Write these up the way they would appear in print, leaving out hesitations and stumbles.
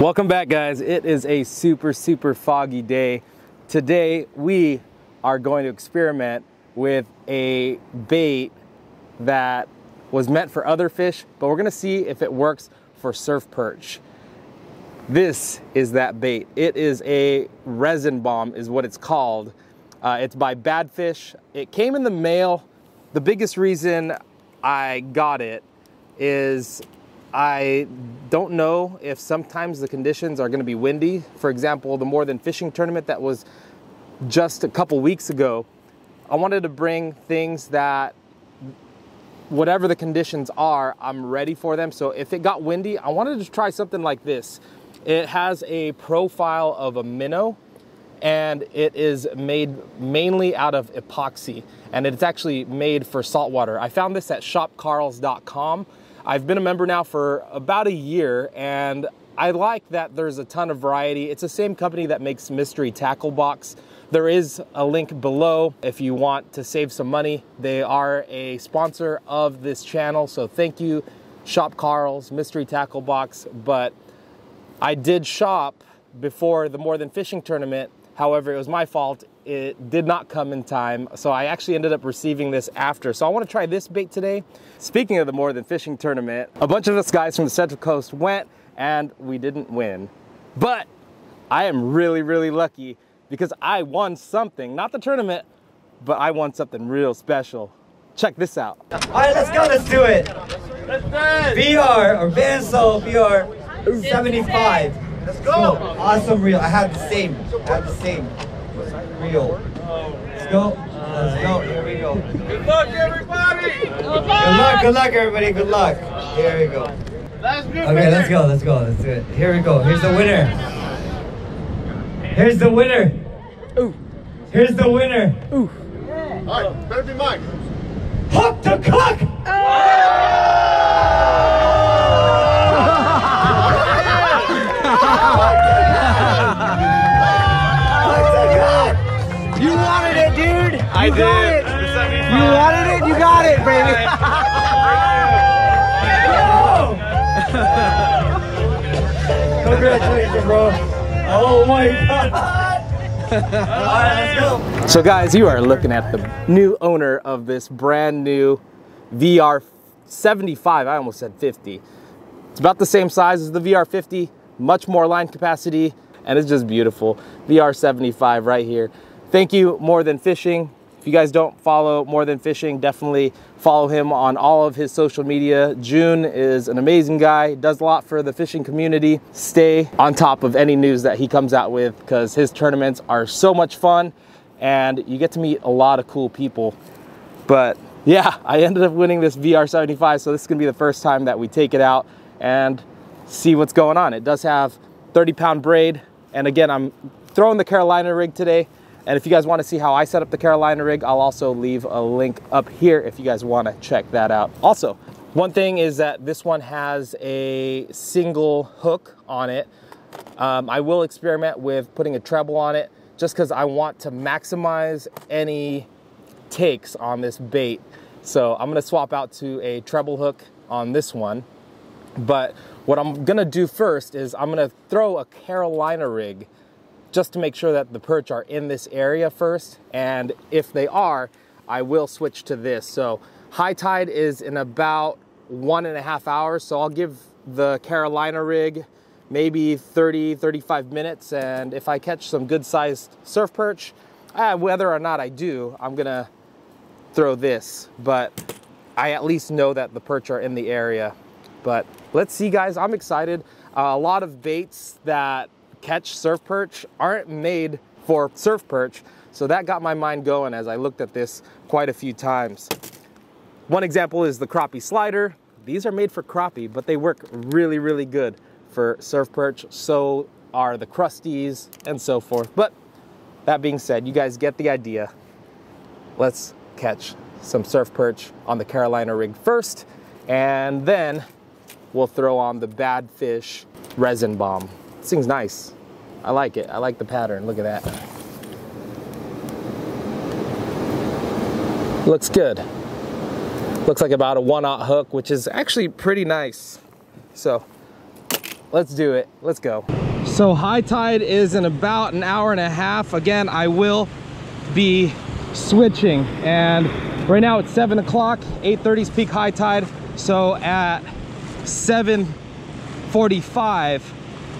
Welcome back, guys. It is a super foggy day. Today we are going to experiment with a bait that was meant for other fish, but we're gonna see if it works for surf perch. This is that bait. It is a Resin Bomb is what it's called. It's by Bad Fish. It came in the mail. The biggest reason I got it is I don't know if sometimes the conditions are going to be windy. For example, the More Than Fishing tournament that was just a couple weeks ago, I wanted to bring things that whatever the conditions are, I'm ready for them. So if it got windy, I wanted to try something like this. It has a profile of a minnow and it is made mainly out of epoxy, and it's actually made for saltwater. I found this at shopcarls.com. I've been a member now for about a year, and I like that there's a ton of variety. It's the same company that makes Mystery Tackle Box. There is a link below if you want to save some money. They are a sponsor of this channel, so thank you, Shop Carls, Mystery Tackle Box. But I did shop before the More Than Fishing tournament. However, it was my fault. It did not come in time, so I actually ended up receiving this after. So I want to try this bait today. Speaking of the More Than Fishing tournament, a bunch of us guys from the Central Coast went and we didn't win. But I am really lucky because I won something, not the tournament, but I won something real special. Check this out. All right, let's go, let's do it. VR or Vansol VR 75. Let's go. Awesome reel. I have the same. Reel. Let's go. Let's go. Here we go. Good luck, everybody. Good luck, everybody. Good luck. Here we go. Okay, let's go. Let's do it. Here we go. Here's the winner. Here's the winner. Ooh. Here's the winner. Ooh. All right, better be mine. Hook the cook. You wanted it, dude. I did. Got it. You wanted it. You got it, baby. Congratulations, bro. Oh my God. All right, let's go. So guys, you are looking at the new owner of this brand new VR 75. I almost said 50. It's about the same size as the VR 50, much more line capacity, and it's just beautiful. VR 75 right here. Thank you, More Than Fishing. If you guys don't follow More Than Fishing, definitely follow him on all of his social media. June is an amazing guy, does a lot for the fishing community. Stay on top of any news that he comes out with because his tournaments are so much fun and you get to meet a lot of cool people. But yeah, I ended up winning this VR 75, so this is gonna be the first time that we take it out and see what's going on. It does have 30-pound braid, and again, I'm throwing the Carolina rig today. And if you guys want to see how I set up the Carolina rig, I'll also leave a link up here if you guys want to check that out. Also, one thing is that this one has a single hook on it. I will experiment with putting a treble on it just because I want to maximize any takes on this bait. So I'm going to swap out to a treble hook on this one. But what I'm going to do first is I'm going to throw a Carolina rig just to make sure that the perch are in this area first. And if they are, I will switch to this. So high tide is in about 1.5 hours. So I'll give the Carolina rig maybe 30-35 minutes. And if I catch some good sized surf perch, whether or not I do, I'm gonna throw this. But I at least know that the perch are in the area. But let's see, guys, I'm excited. A lot of baits that catch surf perch aren't made for surf perch, so that got my mind going as I looked at this quite a few times. One example is the crappie slider. These are made for crappie, but they work really good for surf perch. So are the crusties and so forth. But that being said, you guys get the idea. Let's catch some surf perch on the Carolina rig first, and then we'll throw on the Bad Fish Resin Bomb. This thing's nice. I like it. I like the pattern. Look at that. Looks good. Looks like about a 1/0 hook, which is actually pretty nice. So let's do it. Let's go. So high tide is in about an hour and a half. Again, I will be switching, and right now it's 7 o'clock, 8:30 is peak high tide. So at 7:45,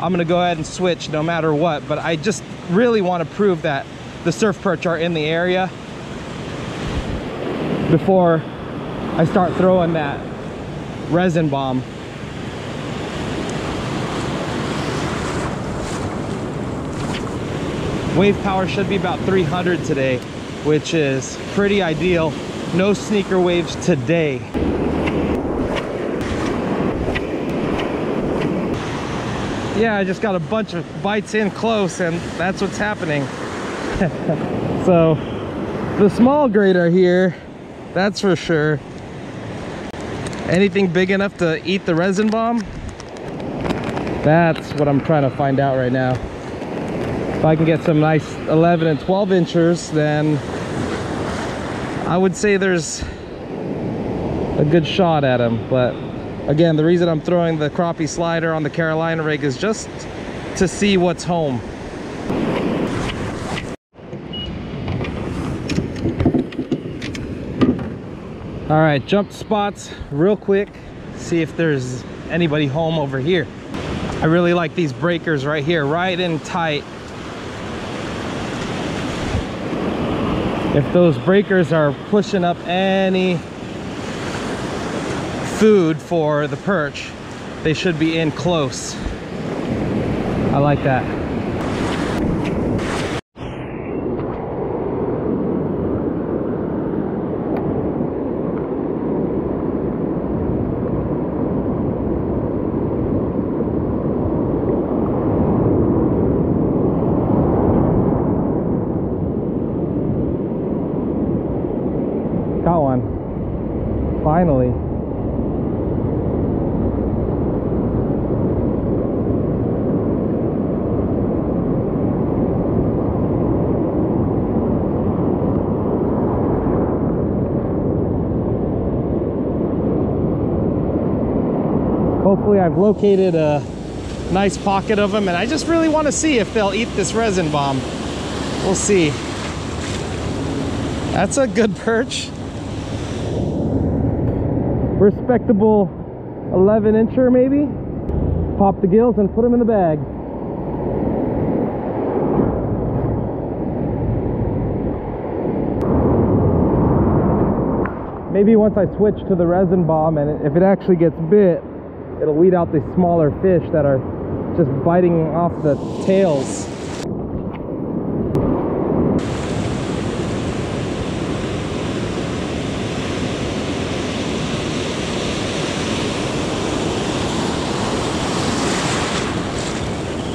I'm gonna go ahead and switch no matter what. But I just really want to prove that the surf perch are in the area before I start throwing that resin bomb. Wave power should be about 300 today, which is pretty ideal. No sneaker waves today. Yeah, I just got a bunch of bites in close, and that's what's happening. So the small grade are here, that's for sure. Anything big enough to eat the resin bomb? That's what I'm trying to find out right now. If I can get some nice 11 and 12 inchers, then I would say there's a good shot at them. But again, the reason I'm throwing the crappie slider on the Carolina rig is just to see what's home. All right, jump spots real quick, see if there's anybody home over here. I really like these breakers right here, right in tight. If those breakers are pushing up any food for the perch, they should be in close. I like that. Got one. Finally. Hopefully I've located a nice pocket of them, and I just really want to see if they'll eat this resin bomb. We'll see. That's a good perch. Respectable 11 incher maybe. Pop the gills and put them in the bag. Maybe once I switch to the resin bomb, and if it actually gets bit, it'll weed out the smaller fish that are just biting off the tails.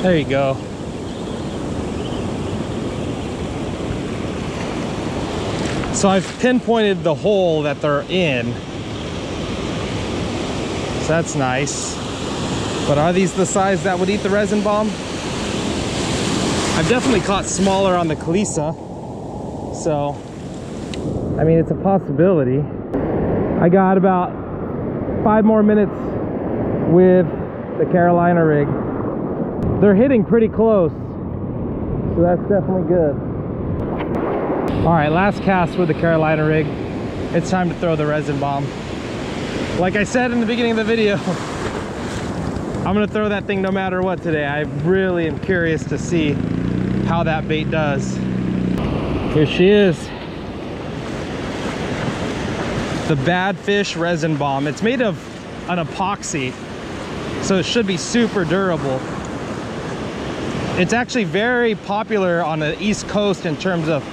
There you go. So I've pinpointed the hole that they're in. So that's nice. But are these the size that would eat the resin bomb? I've definitely caught smaller on the Kalisa. So, I mean, it's a possibility. I got about 5 more minutes with the Carolina rig. They're hitting pretty close, so that's definitely good. All right, last cast with the Carolina rig. It's time to throw the resin bomb. Like I said in the beginning of the video, I'm gonna throw that thing no matter what today. I really am curious to see how that bait does. Here she is. The Bad Fish resin bomb. It's made of an epoxy, so it should be super durable. It's actually very popular on the East Coast in terms of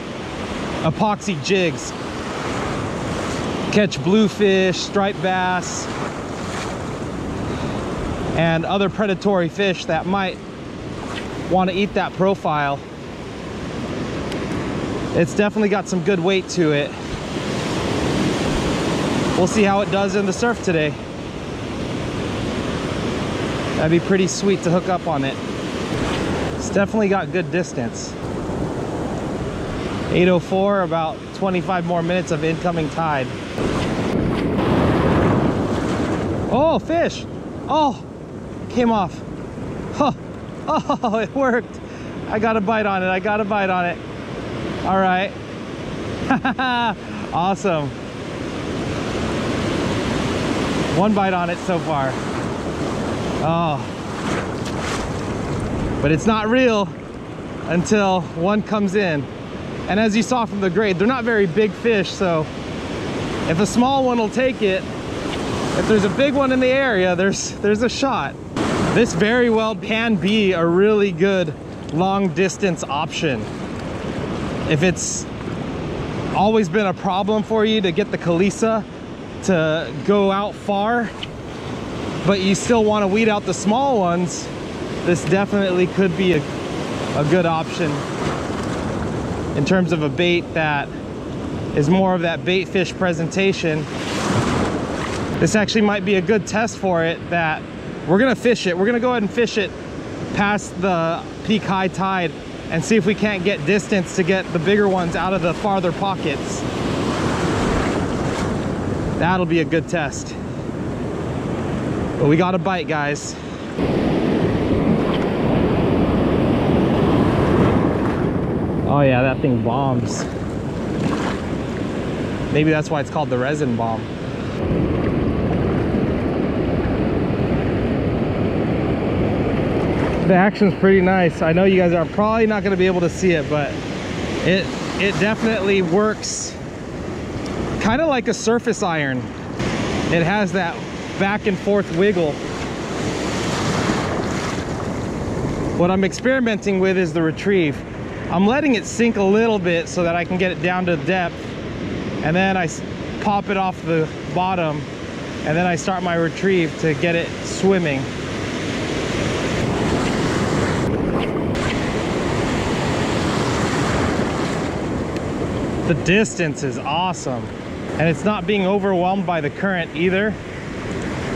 epoxy jigs. Catch bluefish, striped bass, and other predatory fish that might want to eat that profile. It's definitely got some good weight to it. We'll see how it does in the surf today. That'd be pretty sweet to hook up on it. It's definitely got good distance. 8:04, about 25 more minutes of incoming tide. Oh, fish! Oh, came off. Oh, it worked. I got a bite on it. I got a bite on it. All right. Awesome. One bite on it so far. Oh. But it's not real until one comes in. And as you saw from the grade, they're not very big fish, so if a small one will take it, if there's a big one in the area, there's a shot. This very well can be a really good long distance option. If it's always been a problem for you to get the Kalisa to go out far, but you still want to weed out the small ones, this definitely could be a good option in terms of a bait that is more of that bait fish presentation. This actually might be a good test for it, that we're gonna fish it. We're gonna go ahead and fish it past the peak high tide and see if we can't get distance to get the bigger ones out of the farther pockets. That'll be a good test. But we got a bite, guys. Oh yeah, that thing bombs. Maybe that's why it's called the Resin Bomb. The action's pretty nice. I know you guys are probably not going to be able to see it, but it definitely works kind of like a surface iron. It has that back and forth wiggle. What I'm experimenting with is the retrieve. I'm letting it sink a little bit so that I can get it down to depth, and then I pop it off the bottom, and then I start my retrieve to get it swimming. The distance is awesome, and it's not being overwhelmed by the current either.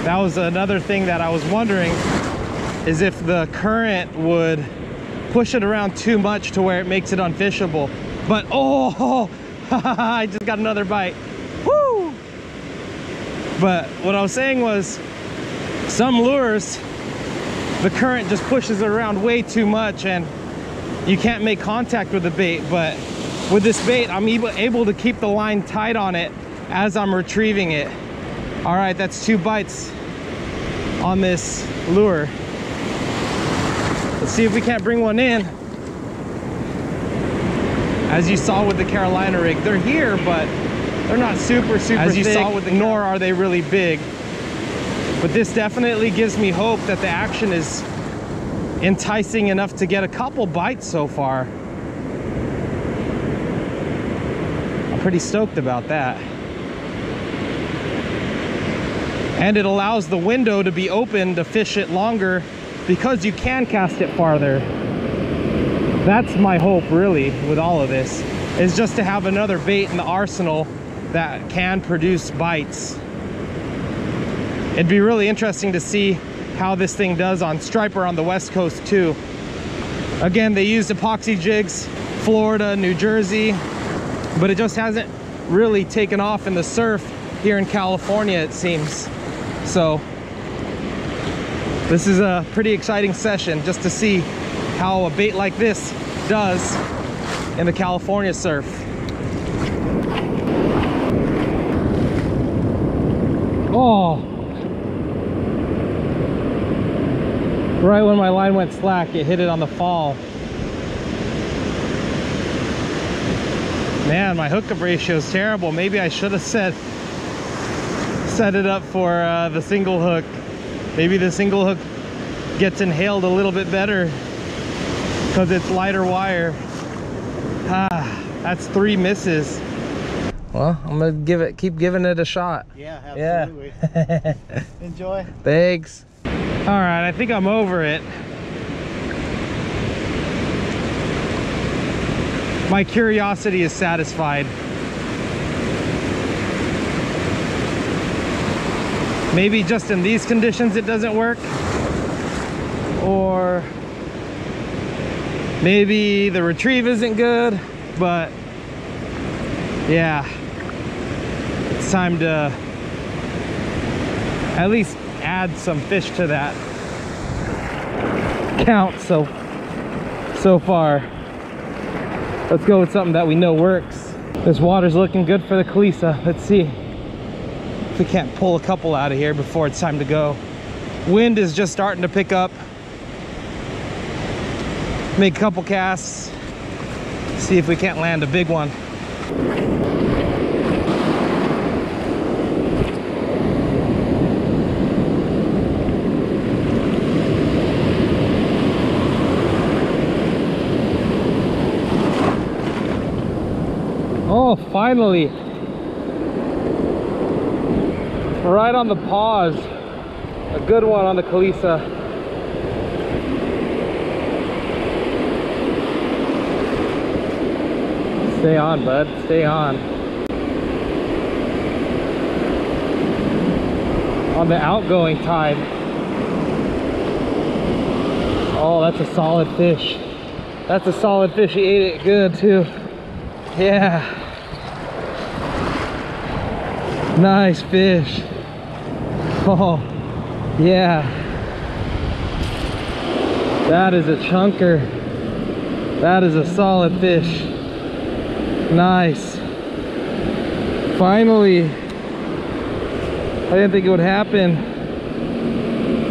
That was another thing that I was wondering, is if the current would push it around too much to where it makes it unfishable. But oh, I just got another bite. Woo! But what I was saying was, some lures, the current just pushes it around way too much and you can't make contact with the bait. But with this bait, I'm able to keep the line tight on it as I'm retrieving it. All right, that's 2 bites on this lure. Let's see if we can't bring one in. As you saw with the Carolina rig, they're here, but they're not super as you thick, saw with the nor are they really big. But this definitely gives me hope that the action is enticing enough to get a couple bites so far. I'm pretty stoked about that. And it allows the window to be open to fish it longer, because you can cast it farther. That's my hope really with all of this, is just to have another bait in the arsenal that can produce bites. It'd be really interesting to see how this thing does on striper on the West Coast too. Again, they used epoxy jigs, Florida, New Jersey, but it just hasn't really taken off in the surf here in California, it seems. So this is a pretty exciting session just to see how a bait like this does in the California surf. Oh, right when my line went slack, it hit it on the fall. Man, my hookup ratio is terrible. Maybe I should have set it up for the single hook. Maybe the single hook gets inhaled a little bit better because it's lighter wire. That's 3 misses. Well, I'm gonna keep giving it a shot. Yeah, absolutely. Yeah. Enjoy. Thanks. All right, I think I'm over it. My curiosity is satisfied. Maybe just in these conditions it doesn't work, or maybe the retrieve isn't good, but yeah, it's time to at least add some fish to that. count so far. Let's go with something that we know works. This water's looking good for the Kalisa. Let's see if we can't pull a couple out of here before it's time to go. Wind is just starting to pick up. Make a couple casts. See if we can't land a big one. Oh, finally. Right on the paws. A good one on the Kalisa. Stay on, bud. Stay on. On the outgoing tide. Oh, that's a solid fish. That's a solid fish. He ate it good too. Yeah. Nice fish. Oh, yeah. That is a chunker. That is a solid fish. Nice. Finally. I didn't think it would happen.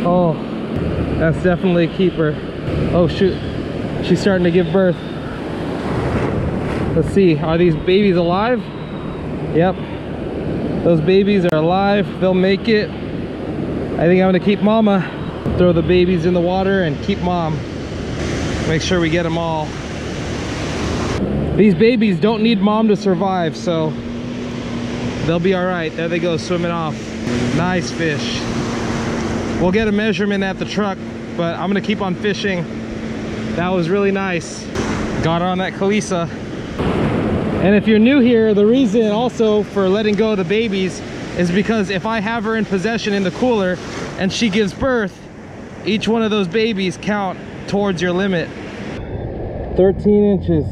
Oh, that's definitely a keeper. Oh shoot, she's starting to give birth. Let's see, are these babies alive? Yep, those babies are alive. They'll make it. I think I'm gonna keep mama. Throw the babies in the water and keep mom. Make sure we get them all. These babies don't need mom to survive, so they'll be all right. There they go, swimming off. Nice fish. We'll get a measurement at the truck, but I'm gonna keep on fishing. That was really nice. Got her on that Kalisa. And if you're new here, the reason also for letting go of the babies is because if I have her in possession in the cooler and she gives birth, each one of those babies count towards your limit. 13 inches.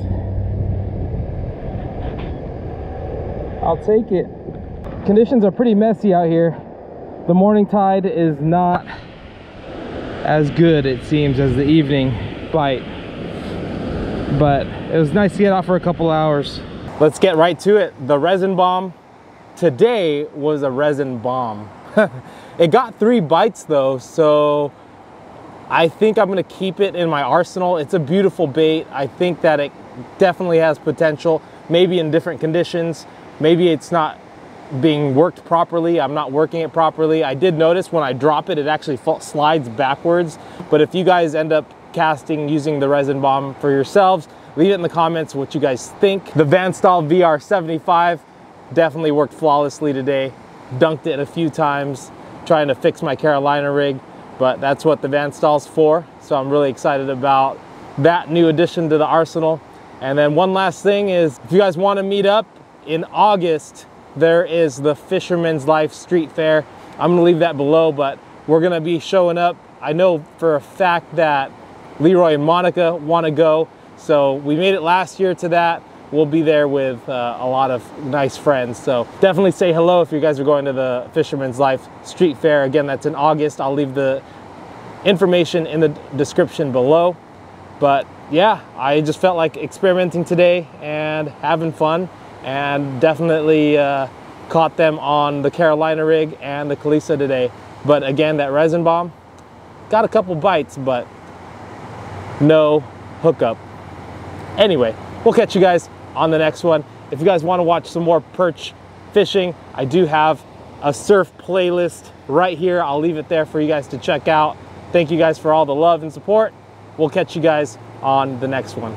I'll take it. Conditions are pretty messy out here. The morning tide is not as good, it seems, as the evening bite. But it was nice to get out for a couple hours. Let's get right to it. The resin bomb today was a resin bomb. It got 3 bites though, so I think I'm gonna keep it in my arsenal. It's a beautiful bait. I think that it definitely has potential, maybe in different conditions. Maybe it's not being worked properly. I'm not working it properly. I did notice when I drop it, it actually slides backwards. But if you guys end up casting using the resin bomb for yourselves, leave it in the comments what you guys think. The Vanstal VR75 definitely worked flawlessly today. Dunked it a few times trying to fix my Carolina rig, but that's what the Vanstal's for. So I'm really excited about that new addition to the arsenal. And then one last thing is, if you guys want to meet up in August, there is the Fisherman's Life Street Fair. I'm gonna leave that below, but we're gonna be showing up. I know for a fact that Leroy and Monica wanna go, so we made it last year to that. We'll be there with a lot of nice friends. So definitely say hello if you guys are going to the Fisherman's Life Street Fair. Again, that's in August. I'll leave the information in the description below. But yeah, I just felt like experimenting today and having fun, and definitely caught them on the Carolina rig and the Kalisa today. But again, that resin bomb, got a couple bites, but no hookup. Anyway, we'll catch you guys on the next one. If you guys want to watch some more perch fishing, I do have a surf playlist right here. I'll leave it there for you guys to check out. Thank you guys for all the love and support. We'll catch you guys on the next one.